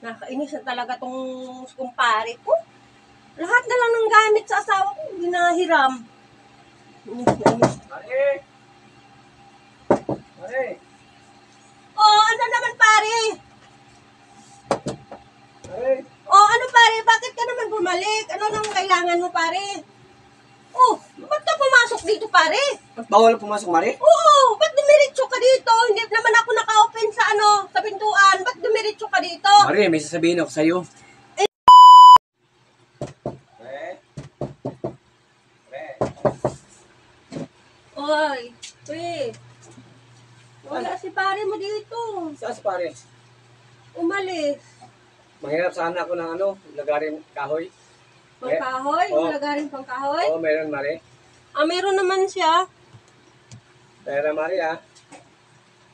Nakainis na talaga tong kumpare ko. Lahat na lang ng gamit sa asawa ko, ginahiram. Inis na inis. Pare! Pare! Oh, ano naman pare? Pare! Oh, ano pare? Bakit ka naman bumalik? Ano nang kailangan mo pare? Oh, ba't ka pumasok dito pare? Ba't bawal pumasok, Mari? Oo, ba't dumiretso ka dito? Hindi naman ako naka-open sa sa pintuan. Ba't dumiretso ka dito? Mari, may sasabihin ako sa'yo. Pare! Pare! Oy, pre. Wala si pare mo dito. Saan si pare? Umalis. Mahirap sana ako ng lagarin kahoy. Pangkahoy? Oo. Lagarin pangkahoy? Oo, meron, Mari. Ah, meron naman siya. Pera, Mari, ha?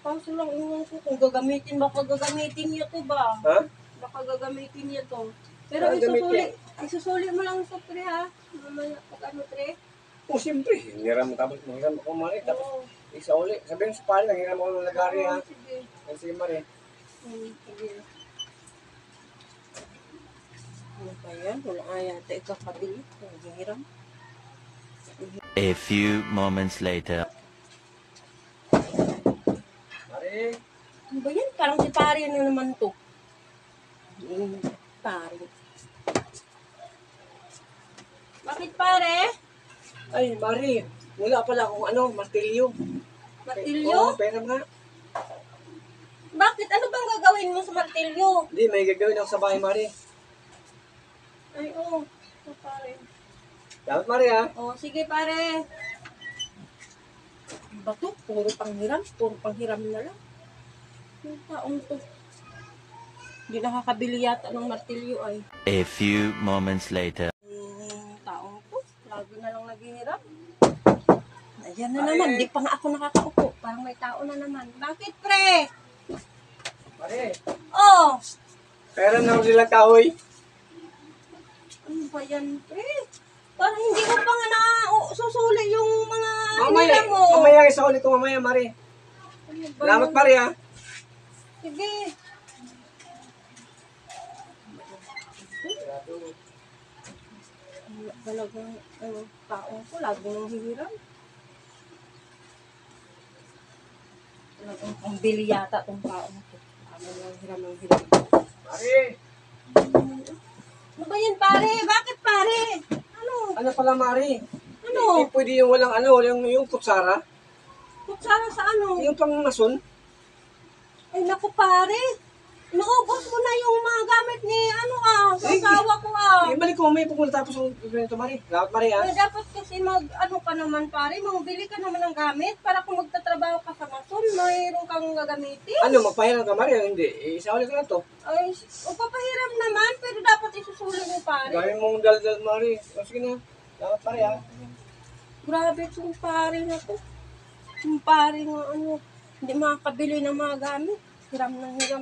Kaso lang iwan ko kung gagamitin. Baka gagamitin niya to ba? Ha? Baka gagamitin niya to. Pero Gagamitin. isusuli mo lang ito, pre, ha? Mamaya, pag ano, pre? Oh, siyempre. Hiram ako, Mari. Tapos, Oo. isa uli. Sabihin sa pare, nanghiram ako ng lagari, ha? Oo, sige. Sige, Mari. Sige. Ano ba yan? Wala nga yata ikakabili. Hiram. A few moments later. Mari! Ano ba yan? Parang si pare na naman to. Pare. Bakit pare? Ay, Mari. Wala pala akong martilyo. Martilyo? Oo, pera nga. Bakit? Ano bang gagawin mo sa martilyo? Hindi, may gagawin ako sa bahay, Mari. Ay, oo. Oh, pare. Dapat, Mari, ha? Oh, sige pare. Ano ba to? Puro panghiram. Puro panghiram na lang. Yung taong to. Hindi nakakabili yata ng martilyo ay. A few moments later. Yung taong to. Lagi na lang naghihiram. Ayan na naman. Di pa nga ako nakakaupo. Parang may tao na naman. Bakit pre? Mari, Oh! pera na ako silang kahoy. Ano ba yan pre? Parang hindi ko pa nga susuli yung mga Mamaya, nila mo. mamaya isa ulit ko mamaya, Mari. Ano ba Salamat, yun? Mari, ha? Sige. Talagang taong ko, laging nang hihiram. Talagang pambili yata tong taong ko. Laging nang hiram. Mari! Ano ba yan pare? Bakit pare? Ano? Ano pala, Mari? Ano? Hindi pwede yung walang yung kutsara. Kutsara sa ano? Yung pang mason. Ay naku pare. Naubos mo na yung mga gamit ni asawa ko Ibalik ko mamaya pupunta tapos ang ganito, Mari. Salamat, Mari, ha? Eh, dapat kasi ka naman pare, magbili ka naman ng gamit para kung magtatrabaho ka sa mason, mayroon kang gagamitin. Ano, magpahiram ka, Mari? Hindi. Isa ulit ko lang to. Ay, papahiram naman, pero dapat isusuli mo pare. Gawin mong dal-dal, Mari. O, sige na. Salamat, Mari, ha? Grabe itong pare na to. Yung pare nga hindi makakabili ng mga gamit. Hiram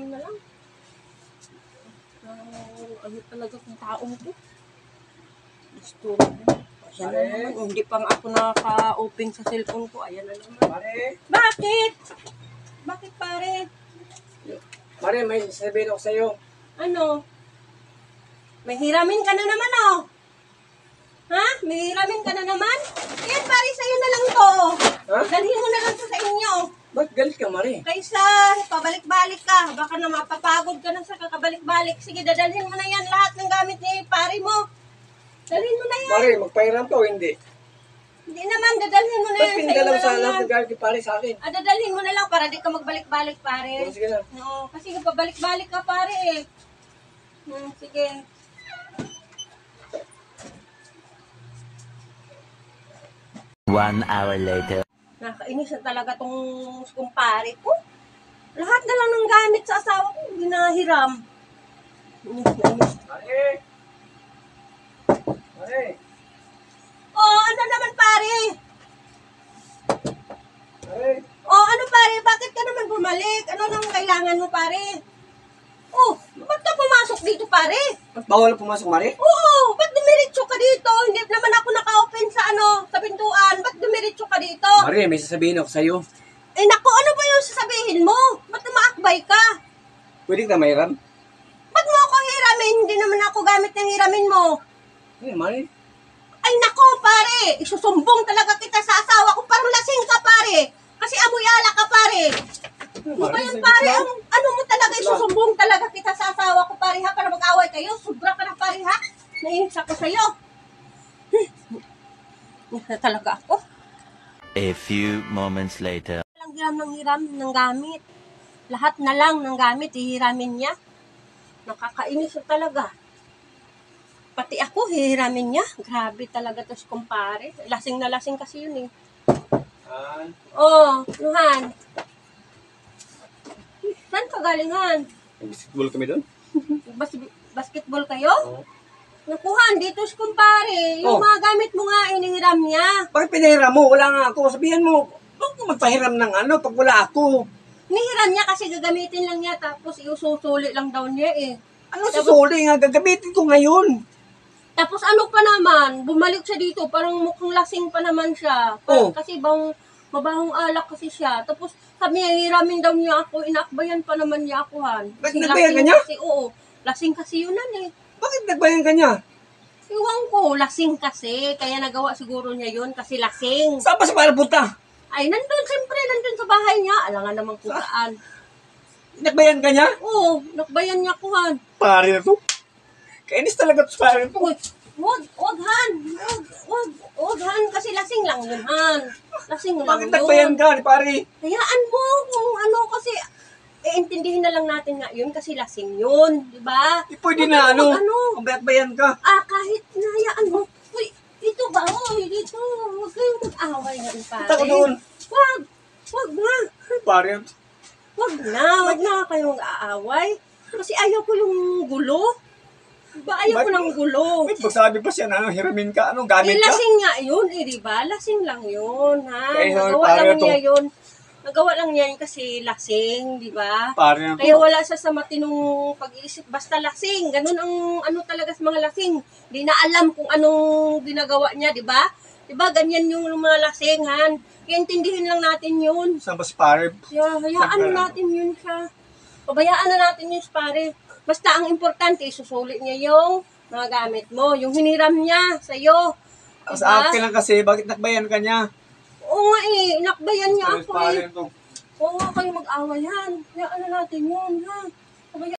na lang. Ano talaga kung taong to? Gusto ko. Ayan na naman. Hindi pa nga ako nakaka-open sa cellphone ko. Ayan na naman. Mari! Bakit? Bakit pare? Mari, may sabihin ako sa'yo. Ano? May hiramin ka na naman Ha? May hiramin ka na naman? Yan pare, sa'yo na lang to. Ha? Dalhin mo na lang sa inyo. Ba't galit ka, Mari? Kaysa pabalik-balik ka. Baka na mapapagod ka na sa kakabalik-balik. Sige, dadalhin mo na yan lahat ng gamit ni pare mo. Dalhin mo na yan. Mari, magpahiram ka o hindi? Hindi naman, dadalhin mo na Ba't yan. Sa'yo pindalam na sa lang lahat yan. ng galit ni Pare sa akin? Dadalhin mo na lang para di ka magbalik-balik pare. O, sige na. Oo, kasi pabalik-balik ka pare eh. Sige. One hour later. Nakainis na talaga tong kumpare ko. Lahat na lang ng gamit sa asawa ko, ginahiram. Inis na inis. Mari! Mari! Oh, ano naman pare? Mari! Oh, ano pare? Bakit ka naman bumalik? Ano nang kailangan mo pare? Oh, ba't ka pumasok dito pare? Ba't bawal pumasok, Mari? Oo, ba't dumiretso ka dito? Hindi naman ako naka-open sa sa pintuan. Ba't dumiretso ka dito? Mari, may sasabihin ako sa'yo. Eh naku, ano ba yung sasabihin mo? Ba't umaakbay ka? Pwede ka mayram? Ba't mo hindi naman ako gamit ng hiramin mo. Mari. Ay nako, pare. Isusumbong talaga kita sa asawa ko. Parang lasing ka, pare. Kasi amoy alak ka, pare. Ano ba yan, pare? Ano mo talaga? Isusumbong talaga kita sa asawa ko, pare, ha? Para mag-away kayo. Sobra ka na, pare, ha? Nainis ako sa'yo. Nasa talaga ako. A few moments later. Walang hiram ng gamit. Lahat na lang ng gamit, hihiramin niya. Nakakainis na talaga. Pati ako, hihiramin niya. Grabe talaga to si kumpare. Lasing na lasing kasi yun eh. Oh, Luhan. Saan ka galing, Han? Basketball kami doon? Basketball kayo? Nakuhan, dito si kumpare. Yung mga gamit mo nga, inihiram niya. Bakit pinahiram mo? Wala nga ako. Sabihan mo, huwag mo magpahiram ng ano pag wala ako. Inihiram niya kasi gagamitin lang niya. Tapos iususuli lang daw niya eh. Ano susuli nga? Gagamitin ko ngayon. Tapos ano pa naman, bumalik siya dito, parang mukhang lasing pa naman siya. Oh. Kasi mabahong alak kasi siya. Tapos sabi niya, hiramin daw niya ako, inakbayan pa naman niya ako, Han. Kasi Nagbayan ka lasing niya? kasi, oo, lasing kasi yun, Han eh. Bakit nagbayan ka niya? Iwan ko, lasing kasi. Kaya nagawa siguro niya yun kasi lasing. Saan ba sa para punta? Ay, nandun sa bahay niya. Alangan namang kung saan. Nagbayan ka niya? Oo, nakbayan niya ko, Han. Pare na to. Kainis talaga to sa pare na to. Uy, wag, Han. Wag, Han. Kasi lasing lang yun, Han. Lasing lang Bakit yun. nagbayan ka ni pare? Hayaan mo kung ano kasi, intindihin na lang natin nga yun kasi lasing yun, di ba? Pwede Wag na ano, ano? Kung bayat-bayan ka. Kahit na hayaan mo. Uy, dito ba? Uy, dito. Huwag kayong mag-away nga, pare. Punta ko doon. Wag na. Pare. Wag na kayong mag-aaway. Kasi ayaw ko yung gulo. Diba ayaw ko ng gulo? Wait, magsabi pa siya na ano, hiramin ka, ano, gamit ka? Lasing nga yun, diba? Lasing lang yun, ha? Kaya Nagawa pare lang to. niya yun. Nagawa lang niya yun kasi lasing, diba? Pare na to. Kaya wala siya sa matinong pag-iisip. Basta lasing. Ganun ang ano talaga sa mga lasing. Hindi na alam kung anong ginagawa niya, diba? Diba? Ganyan yung mga lasing, han? Kaya intindihin lang natin yun. Saan ba si pare? Kaya hayaan na natin yun siya. Pabayaan na natin yun, pare. Basta ang importante, susulit niya yung mga gamit mo. Yung hiniram niya sa'yo. Diba? Sa akin lang kasi, bakit nakbayan ka niya? Oo nga eh, inakbayan niya ako Pare eh. na to. Oo nga kayo mag-awayan. Hayaan na natin yun, ha?